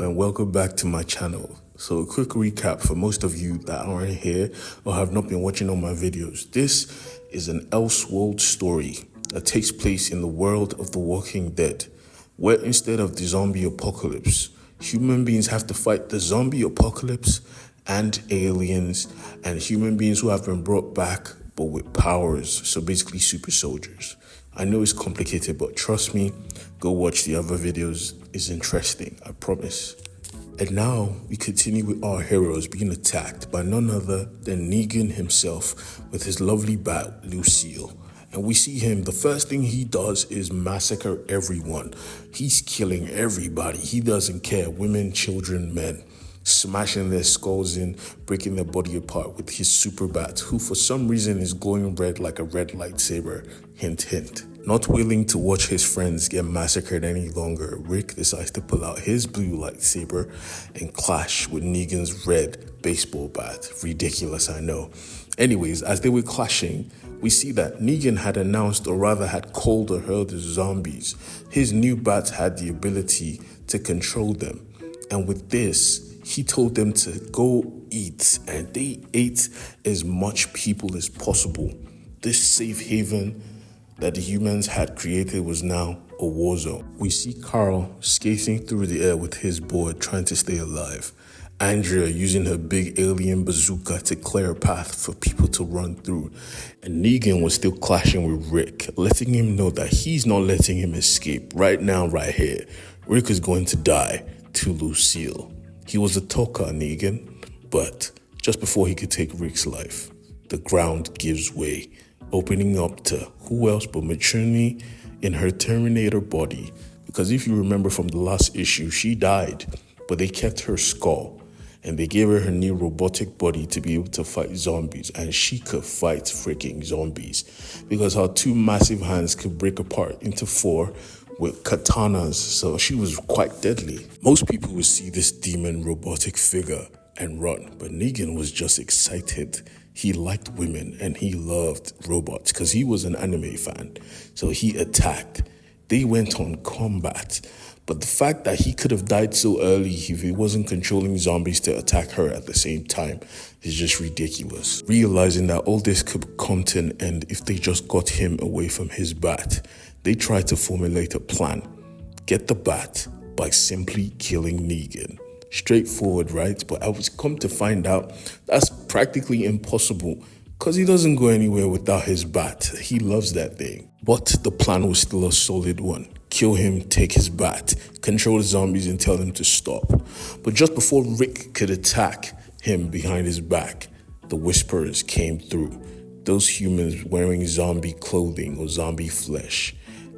and welcome back to my channel. So a quick recap for most of you that aren't here or have not been watching all my videos. This is an Elseworld story that takes place in the world of The Walking Dead, where instead of the zombie apocalypse, human beings have to fight the zombie apocalypse and aliens and human beings who have been brought back but with powers, so basically super soldiers. I know it's complicated, but trust me, go watch the other videos. It's interesting, I promise. And now we continue with our heroes being attacked by none other than Negan himself with his lovely bat, Lucille. And we see him, the first thing he does is massacre everyone. He's killing everybody. He doesn't care, women, children, men. Smashing their skulls in, breaking their body apart with his super bat, who for some reason is glowing red like a red lightsaber. Hint, hint. Not willing to watch his friends get massacred any longer, Rick decides to pull out his blue lightsaber and clash with Negan's red baseball bat. Ridiculous, I know. Anyways, as they were clashing, we see that Negan had announced, or rather had called a herd of zombies. His new bat had the ability to control them. And with this, he told them to go eat, and they ate as much people as possible. This safe haven that the humans had created was now a war zone. We see Carl skating through the air with his board trying to stay alive. Andrea using her big alien bazooka to clear a path for people to run through. And Negan was still clashing with Rick, letting him know that he's not letting him escape. Right now, right here, Rick is going to die to Lucille. He was a talker, Negan, but just before he could take Rick's life, the ground gives way, opening up to who else but Machinery in her Terminator body. Because if you remember from the last issue, she died, but they kept her skull and they gave her her new robotic body to be able to fight zombies, and she could fight freaking zombies because her two massive hands could break apart into four with katanas, so she was quite deadly. Most people would see this demon robotic figure and run, but Negan was just excited. He liked women and he loved robots because he was an anime fan, so he attacked. They went on combat, but the fact that he could have died so early if he wasn't controlling zombies to attack her at the same time is just ridiculous. Realizing that all this could come to an end if they just got him away from his bat, they tried to formulate a plan. Get the bat by simply killing Negan. Straightforward, right? But I was come to find out that's practically impossible because he doesn't go anywhere without his bat. He loves that thing. But the plan was still a solid one. Kill him, take his bat, control the zombies and tell them to stop. But just before Rick could attack him behind his back, the Whisperers came through. Those humans wearing zombie clothing or zombie flesh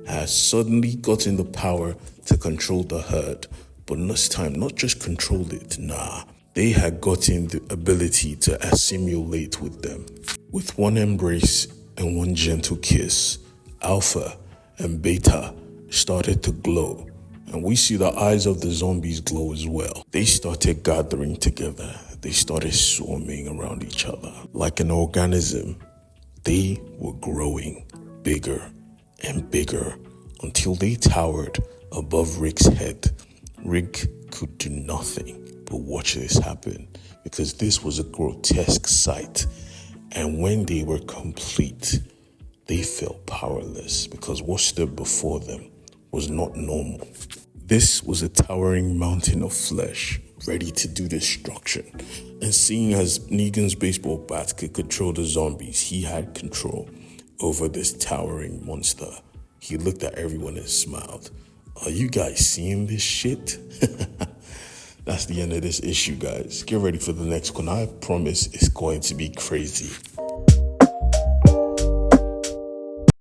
has suddenly gotten the power to control the herd. But this time, not just control it, nah. They had gotten the ability to assimilate with them. With one embrace and one gentle kiss, Alpha and Beta started to glow. And we see the eyes of the zombies glow as well. They started gathering together. They started swarming around each other. Like an organism, they were growing bigger and bigger until they towered above Rick's head. Rick could do nothing but watch this happen because this was a grotesque sight. And when they were complete, they felt powerless because what stood before them was not normal. This was a towering mountain of flesh ready to do destruction. And seeing as Negan's baseball bat could control the zombies, he had control over this towering monster. He looked at everyone and smiled. Are you guys seeing this shit? That's the end of this issue, guys. Get ready for the next one. I promise it's going to be crazy.